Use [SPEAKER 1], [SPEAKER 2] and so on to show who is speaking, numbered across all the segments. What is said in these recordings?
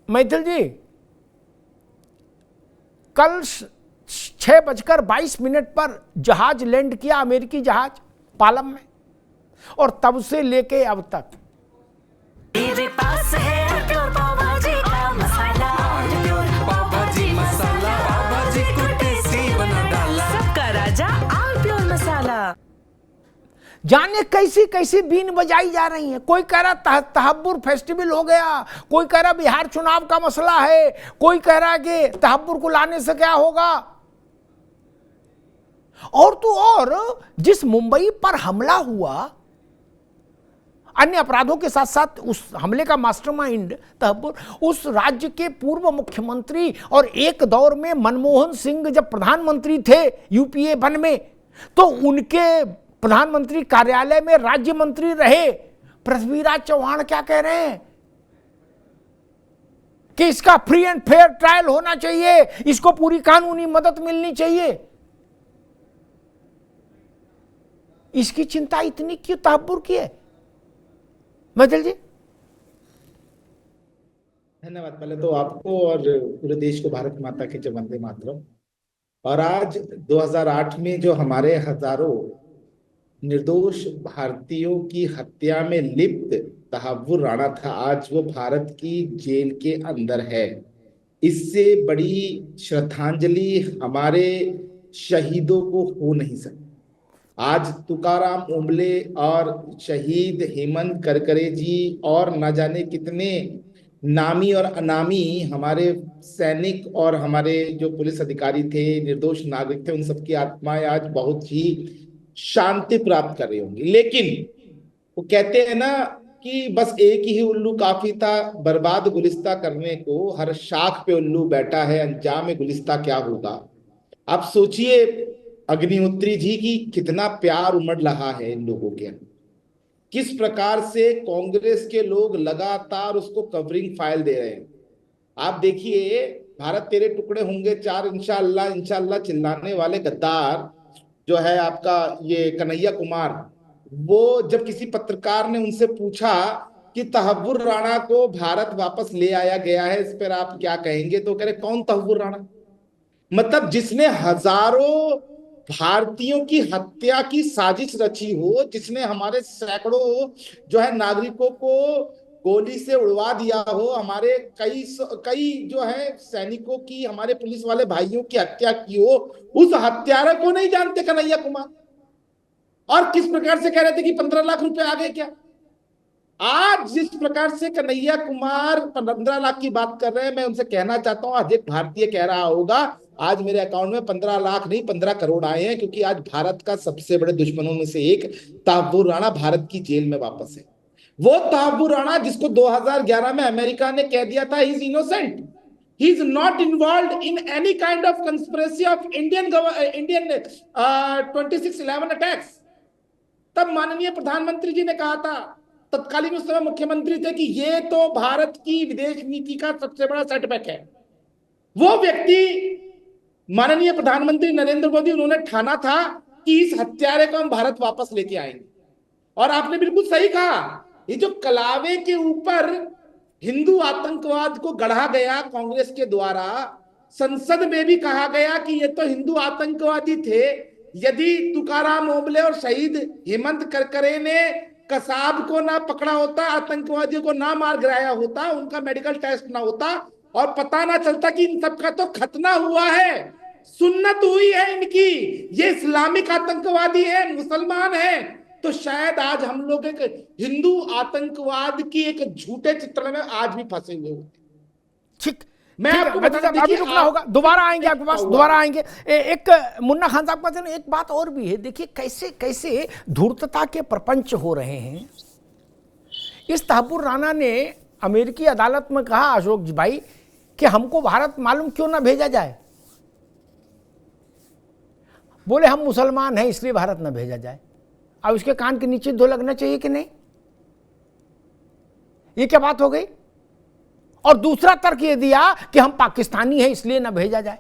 [SPEAKER 1] मैथिल जी, कल 6:22 पर जहाज लैंड किया, अमेरिकी जहाज पालम में, और तब से लेके अब तक
[SPEAKER 2] मेरे पास है प्योर पाव भाजी का मसाला, प्योर पाव भाजी मसाला, पाव भाजी को टेस्टी बना डाला, सबका राजा आल प्योर मसाला।
[SPEAKER 1] जाने कैसी कैसी बीन बजाई जा रही है। कोई कह रहा तहब्बुर फेस्टिवल हो गया, कोई कह रहा बिहार चुनाव का मसला है, कोई कह रहा कि तहब्बुर को लाने से क्या होगा। और तो और जिस मुंबई पर हमला हुआ, अन्य अपराधों के साथ साथ उस हमले का मास्टरमाइंड तहब्बुर, उस राज्य के पूर्व मुख्यमंत्री और एक दौर में मनमोहन सिंह जब प्रधानमंत्री थे यूपीए 1 में, तो उनके प्रधानमंत्री कार्यालय में राज्य मंत्री रहे पृथ्वीराज चौहान क्या कह रहे हैं कि इसका फ्री एंड फेयर ट्रायल होना चाहिए, इसको पूरी कानूनी मदद मिलनी चाहिए। इसकी चिंता इतनी क्यों तहब्बुर की है मैथिल जी?
[SPEAKER 3] धन्यवाद पहले तो आपको और पूरे देश को भारत माता की जय वंदे मातरम। और आज 2008 में जो हमारे हजारों निर्दोष भारतीयों की हत्या में लिप्त तहव्वुर राणा था, आज वो भारत की जेल के अंदर है। इससे बड़ी श्रद्धांजलि हमारे शहीदों को हो नहीं सकती। आज तुकाराम ओंबले और शहीद हेमंत करकरे जी और न जाने कितने नामी और अनामी हमारे सैनिक और हमारे जो पुलिस अधिकारी थे, निर्दोष नागरिक थे, उन सबकी आत्माएं आज बहुत ही शांति प्राप्त कर रही होंगी। लेकिन वो कहते हैं ना कि बस एक ही उल्लू काफी था बर्बाद गुलिस्ता करने को, हर शाख पे उल्लू बैठा है, अंजाम गुलिस्ता क्या होगा। आप सोचिए अग्निहोत्री जी की कितना प्यार उमड़ रहा है इन लोगों के, किस प्रकार से कांग्रेस के लोग लगातार उसको कवरिंग फाइल दे रहे हैं। आप देखिए भारत तेरे टुकड़े होंगे 4 इंशाअल्लाह इंशाअल्लाह चिल्लाने वाले गद्दार जो है आपका ये कन्हैया कुमार, वो जब किसी पत्रकार ने उनसे पूछा कि तहव्वुर राणा को भारत वापस ले आया गया है, इस पर आप क्या कहेंगे, तो कह रहे कौन तहव्वुर राणा, मतलब जिसने हजारों भारतीयों की हत्या की साजिश रची हो, जिसने हमारे सैकड़ों जो है नागरिकों को गोली से उड़वा दिया हो, हमारे कई जो है सैनिकों की, हमारे पुलिस वाले भाइयों की हत्या की हो, उस हत्यारे को नहीं जानते कन्हैया कुमार। और किस प्रकार से कह रहे थे कि 15 लाख रुपए आ गए क्या। आज जिस प्रकार से कन्हैया कुमार 15 लाख की बात कर रहे हैं, मैं उनसे कहना चाहता हूं आज एक भारतीय कह रहा होगा आज मेरे अकाउंट में 15 लाख नहीं 15 करोड़ आए हैं, क्योंकि आज भारत का सबसे बड़े दुश्मनों में से एक तहव्वुर राणा भारत की जेल में वापस है। वो तहव्वुर राणा जिसको 2011 में अमेरिका ने कह दिया था he is innocent, he is not involved in any kind of conspiracy of Indian 26/11 attacks. तब माननीय प्रधानमंत्री जी ने कहा था, तत्कालीन उस समय मुख्यमंत्री थे, कि ये तो भारत की विदेश नीति का सबसे बड़ा सेटबैक है। वो व्यक्ति माननीय प्रधानमंत्री नरेंद्र मोदी, उन्होंने ठाना था कि इस हत्यारे को हम भारत वापस लेके आएंगे। और आपने बिल्कुल सही कहा, ये जो कलावे के ऊपर हिंदू आतंकवाद को गढ़ा गया कांग्रेस के द्वारा, संसद में भी कहा गया कि ये तो हिंदू आतंकवादी थे। यदि तुकाराम ओंबले और शहीद हेमंत करकरे ने कसाब को ना पकड़ा होता, आतंकवादियों को ना मार गिराया होता, उनका मेडिकल टेस्ट ना होता और पता ना चलता कि इन सबका तो खतना हुआ है, सुन्नत हुई है इनकी, ये इस्लामिक आतंकवादी है, मुसलमान है, तो शायद आज हम लोग एक हिंदू आतंकवाद की एक झूठे चित्रण में आज भी फंसे हुए होते।
[SPEAKER 1] ठीक,
[SPEAKER 3] मैं आपको बता
[SPEAKER 1] अभी रुकना होगा, दोबारा आएंगे आपके पास, दोबारा आएंगे। एक मुन्ना खान साहब कहते हैं एक बात और भी है, देखिए कैसे कैसे धूर्तता के प्रपंच हो रहे हैं। इस तहव्वुर राणा ने अमेरिकी अदालत में कहा, अशोक जी भाई, कि हमको भारत मालूम क्यों ना भेजा जाए। बोले हम मुसलमान हैं इसलिए भारत ना भेजा जाए। अब उसके कान के नीचे दो लगना चाहिए कि नहीं, ये क्या बात हो गई। और दूसरा तर्क ये दिया कि हम पाकिस्तानी हैं इसलिए ना भेजा जाए।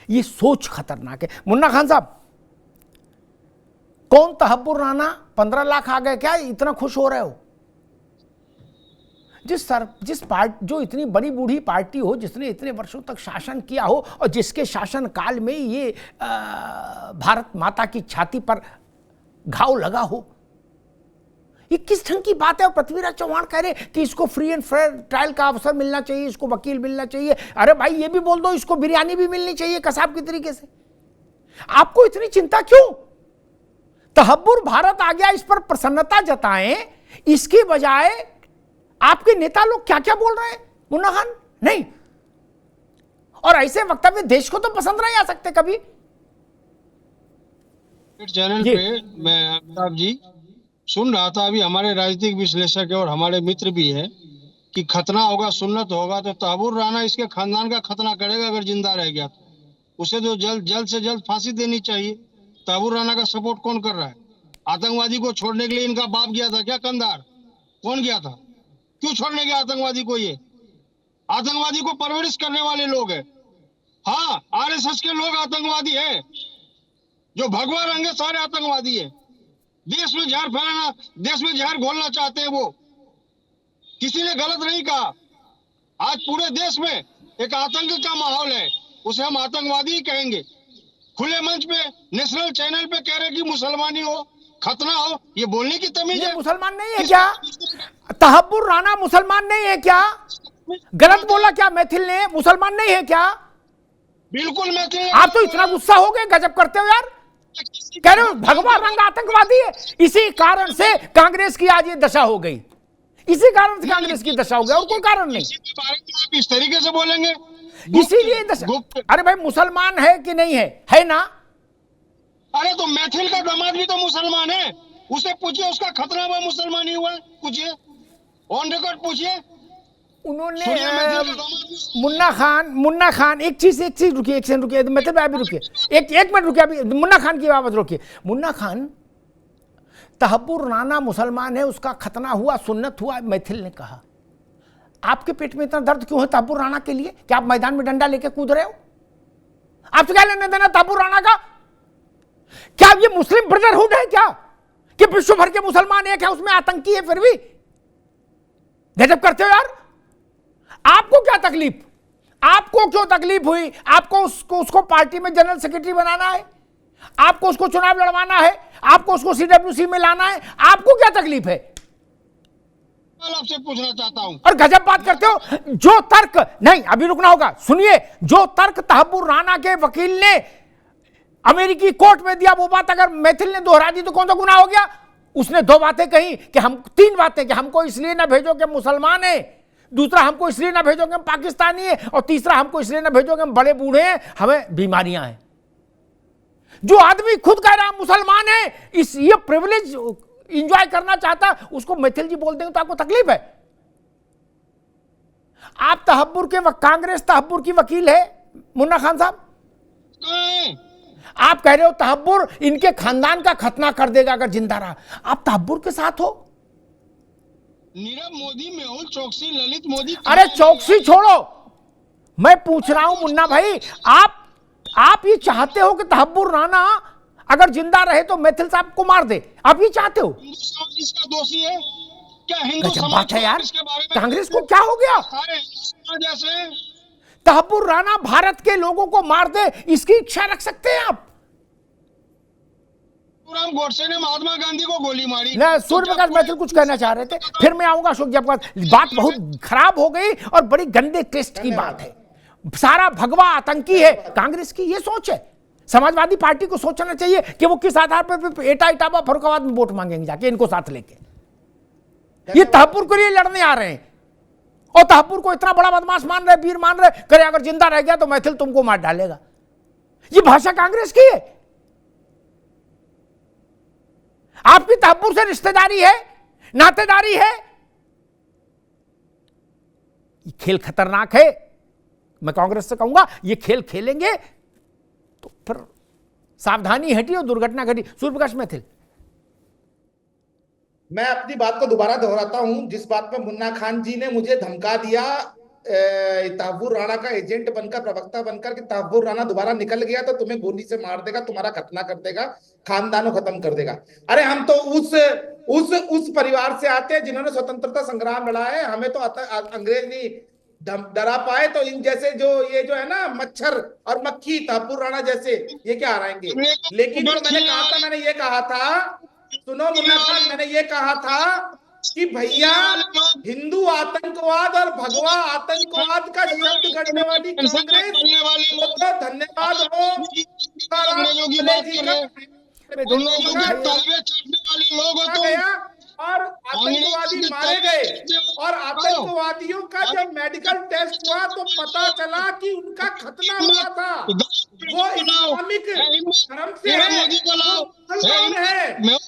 [SPEAKER 1] ये सोच खतरनाक है। मुन्ना खान साहब, कौन तहव्वुर राणा, 15 लाख आ गए क्या, इतना खुश हो रहे हो? जो इतनी बड़ी बूढ़ी पार्टी हो, जिसने इतने वर्षों तक शासन किया हो और जिसके शासन काल में ये भारत माता की छाती पर घाव लगा हो, ये किस ढंग की बात है? और पृथ्वीराज चौहान कह रहे कि इसको फ्री एंड फेयर ट्रायल का अवसर मिलना चाहिए, इसको वकील मिलना चाहिए। अरे भाई ये भी बोल दो इसको बिरयानी भी मिलनी चाहिए कसाब की तरीके से। आपको इतनी चिंता क्यों? तहब्बुर भारत आ गया, इस पर प्रसन्नता जताएं, इसकी बजाय आपके नेता लोग क्या क्या बोल रहे हैं। मुन्ना खान नहीं, और ऐसे वक्तव्य देश को तो पसंद नहीं आ सकते कभी।
[SPEAKER 4] चैनल पे मैं अमिताभ जी सुन रहा था, अभी हमारे राजनीतिक विश्लेषक और हमारे मित्र भी है कि खतना होगा, सुन्नत होगा, तो तहब्बुर राणा इसके खानदान का खतना करेगा अगर जिंदा रह गया तो। उसे तो जल्द से जल्द फांसी देनी चाहिए। तहब्बुर राणा का सपोर्ट कौन कर रहा है? आतंकवादी को छोड़ने के लिए इनका बाप गया था क्या? कंधार कौन गया था? क्यों छोड़ने गया आतंकवादी को? ये आतंकवादी को परवरिश करने वाले लोग हैं। हाँ, आरएसएस के लोग आतंकवादी है, जो भगवा रंग है सारे आतंकवादी है। देश में जहर फैलाना, देश में जहर घोलना चाहते हैं वो। किसी ने गलत नहीं कहा। आज पूरे देश में एक आतंक का माहौल है, उसे हम आतंकवादी ही कहेंगे। खुले मंच पे नेशनल चैनल पे कह रहे कि मुसलमानी हो, खतना हो, ये बोलने की तमीज है?
[SPEAKER 1] मुसलमान नहीं है क्या? तहब्बुर राणा मुसलमान नहीं है क्या? गलत बोला क्या मैथिल ने? मुसलमान नहीं है क्या?
[SPEAKER 4] बिल्कुल मैथिल।
[SPEAKER 1] आप तो इतना गुस्सा हो गए, गजब करते हो यार। कह रहे हो भगवा रंग आतंकवादी है। इसी कारण से कांग्रेस की आज ये दशा हो गई, इसी कारण से कांग्रेस की दशा हो गई, और कोई कारण नहीं।
[SPEAKER 4] आप इस तरीके से बोलेंगे
[SPEAKER 1] इसीलिए दशा। अरे भाई मुसलमान है कि नहीं है ना?
[SPEAKER 4] अरे तो मैथिल का दामाद भी तो मुसलमान है, उसे पूछिए उसका खतना हुआ मुसलमानी हुआ, पूछिए, ऑन रिकॉर्ड पूछिए।
[SPEAKER 1] उन्होंने मुन्ना खान एक चीज रुकिए, एक सेकंड रुकिए, मैथिल भाई भी रुकिए, एक मिनट रुकिए, अभी मुन्ना खान की बात रोकिए। मुन्ना खान, तहब्बुर राणा मुसलमान है, उसका खतना हुआ, सुन्नत हुआ, मैथिल ने कहा। आपके पेट में इतना दर्द क्यों है तहब्बुर राणा के लिए? क्या आप मैदान में डंडा लेके कूद रहे हो? आपसे क्या लेने देना तहब्बुर राणा का? क्या ये मुस्लिम ब्रदरहुड है क्या कि विश्व भर के मुसलमान एक है, उसमें आतंकी है फिर भी? गजब करते हो यार। आपको क्या तकलीफ? आपको क्यों तकलीफ हुई? आपको उसको पार्टी में जनरल सेक्रेटरी बनाना है, आपको उसको चुनाव लड़वाना है, आपको उसको सीडब्ल्यूसी में लाना है, आपको क्या तकलीफ है?
[SPEAKER 4] आपसे पूछना चाहता हूं।
[SPEAKER 1] और गजब बात करते हो। जो तर्क नहीं, अभी रुकना होगा, सुनिए। जो तर्क तहब्बुर राणा के वकील ने अमेरिकी कोर्ट में दिया, वो बात अगर मैथिल ने दोहरा दी तो कौन सा गुनाह हो गया? उसने दो बातें कही कि हम, तीन बातें कि हमको इसलिए ना भेजो कि मुसलमान है, दूसरा हमको इसलिए ना भेजो कि हम पाकिस्तानी है, और तीसरा हमको इसलिए ना भेजो कि हम बड़े बूढ़े हैं, हमें बीमारियां हैं। जो आदमी खुद कह रहा मुसलमान है, इस ये प्रिविलेज एंजॉय करना चाहता, उसको मैथिल जी बोल देंगे तो आपको तकलीफ है? आप तहब्बुर के कांग्रेस तहब्बुर की वकील है मुन्ना खान साहब। आप कह रहे हो तहब्बुर इनके खानदान का खतना कर देगा अगर जिंदा रहा। आप तहब्बुर के साथ हो?
[SPEAKER 4] नीरव मोदी, मेहुल चौकसी, ललित मोदी।
[SPEAKER 1] अरे चौकसी छोड़ो, मैं पूछ रहा हूं मुन्ना भाई, आप ये चाहते हो कि तहब्बुर राणा अगर जिंदा रहे तो मैथिल साहब को मार दे? आप ये चाहते हो?
[SPEAKER 4] इसका दोषी है क्या? हिंदू
[SPEAKER 1] गजब बात है यार,
[SPEAKER 4] इसके बारे में
[SPEAKER 1] कांग्रेस को क्या हो गया?
[SPEAKER 4] सारे जैसे
[SPEAKER 1] तहब्बुर राणा भारत के लोगों को मार दे, इसकी इच्छा रख सकते हैं आप?
[SPEAKER 4] राम गोडसे ने महात्मा गांधी को गोली मारी
[SPEAKER 1] ना। सूर्य प्रकाश मैथिल कुछ कहना चाह रहे थे, फिर मैं आऊंगा अशोक जी। बात बहुत खराब हो गई और बड़ी गंदे टेस्ट की बात है। सारा भगवा आतंकी है। कांग्रेस की ये सोच है, समाजवादी पार्टी को सोचना चाहिए कि वो किस आधार पर एटा इटावा फरुखाबाद में वोट मांगेंगे जाके इनको साथ लेके। ये तहब्बुर के लिए लड़ने आ रहे हैं और तहब्बुर को इतना बड़ा बदमाश मान रहे, वीर मान रहे, करे अगर जिंदा रह गया तो मैथिल तुमको मार डालेगा। ये भाषा कांग्रेस की है। आपकी तहब्बुर से रिश्तेदारी है, नातेदारी है। ये खेल खतरनाक है। मैं कांग्रेस से कहूंगा ये खेल खेलेंगे तो फिर सावधानी हटी और दुर्घटना घटी। सूर्यप्रकाश मैथिल,
[SPEAKER 3] मैं अपनी बात को दोबारा दोहराता हूं। जिस बात पे मुन्ना खान जी ने मुझे धमका दिया तहब्बुर राणा का एजेंट बनकर, प्रवक्ता बनकर, कि तहब्बुर राणा दोबारा निकल गया तो तुम्हें गोली से मार देगा, तुम्हारा खतना कर देगा, खानदानों खत्म कर देगा। अरे हम तो उस उस परिवार से आते हैं जिन्होंने स्वतंत्रता संग्राम लड़ा है। हमें तो अंग्रेज नहीं डरा पाए, तो इन जैसे ये जो है ना मच्छर और मक्खी तहपुर राणा जैसे, ये क्या हराएंगे। लेकिन जो मैंने कहा था, मैंने ये कहा था, सुनो मुन्ना खान, मैंने ये कहा था कि भैया हिंदू आतंकवाद और भगवा आतंकवाद का शब्द गढ़ने वाली कांग्रेस को तो धन्यवाद हो। गया और आतंकवादी मारे गए, और आतंकवादियों का जब मेडिकल टेस्ट हुआ तो पता चला कि उनका खतना हुआ था। वो इस्लामिक धर्म से है, मुसलमान है।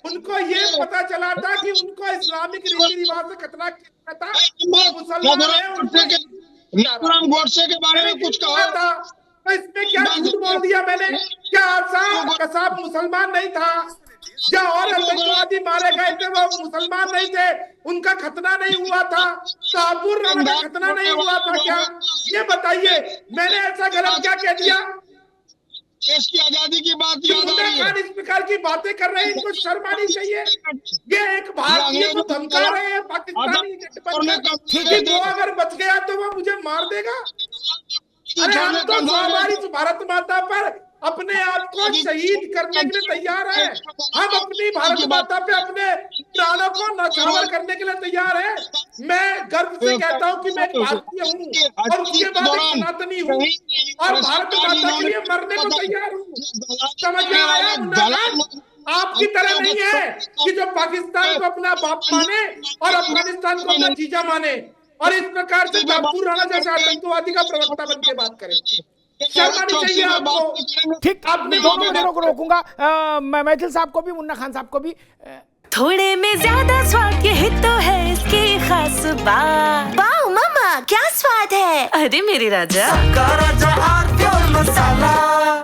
[SPEAKER 3] उनको ये पता चला था कि उनको इस्लामिक रीति रिवाज से खतना किया था, वो मुसलमान है।
[SPEAKER 4] गोडसे के बारे में कुछ कहा
[SPEAKER 3] था, तो इसमें क्या झूठ बोल दिया मैंने? क्या आसाम कसाब मुसलमान नहीं था? या और आतंकवादी मारे गए थे वो मुसलमान नहीं थे, उनका खतना नहीं हुआ था? तहपुर राणा का खतना नहीं हुआ था क्या? ये बताइए, मैंने ऐसा गलत क्या कह दिया?
[SPEAKER 4] देश की आजादी की बात याद आ रही है।
[SPEAKER 3] इस प्रकार की बातें कर रहे हैं, इनको शर्म आनी चाहिए। ये एक भारतीय को धमका रहे हैं पाकिस्तानी कि वो अगर बच गया तो वो मुझे मार देगा। अरे हम तो स्वाभाविक भारत माता पर अपने आप को शहीद करने के लिए तैयार है। हम अपनी भारत माता पे अपने प्राणों को न्यौछावर करने के लिए तैयार है। मैं गर्व से कहता हूँ कि मैं एक भारतीय हूँ और उसके बाद एक सनातनी हूँ और भारत माता के लिए मरने को तैयार हूँ। समझ में आया मुन्ना खान? आपकी तरह नहीं है कि जो पाकिस्तान को अपना बाप माने और अफगानिस्तान को अपना जीजा माने और इस प्रकार से तहपुर राणा जैसे आतंकवादी का प्रवक्ता बन के बात करें। शर्म आनी चाहिए आपको।
[SPEAKER 1] ठीक, दोनों को रोकूंगा, मैथिल साहब को भी, मुन्ना खान साहब को भी।
[SPEAKER 2] थोड़े में ज्यादा स्वाद, यही तो है इसकी खास बात। वाह मामा, क्या स्वाद है। अरे मेरे राजा।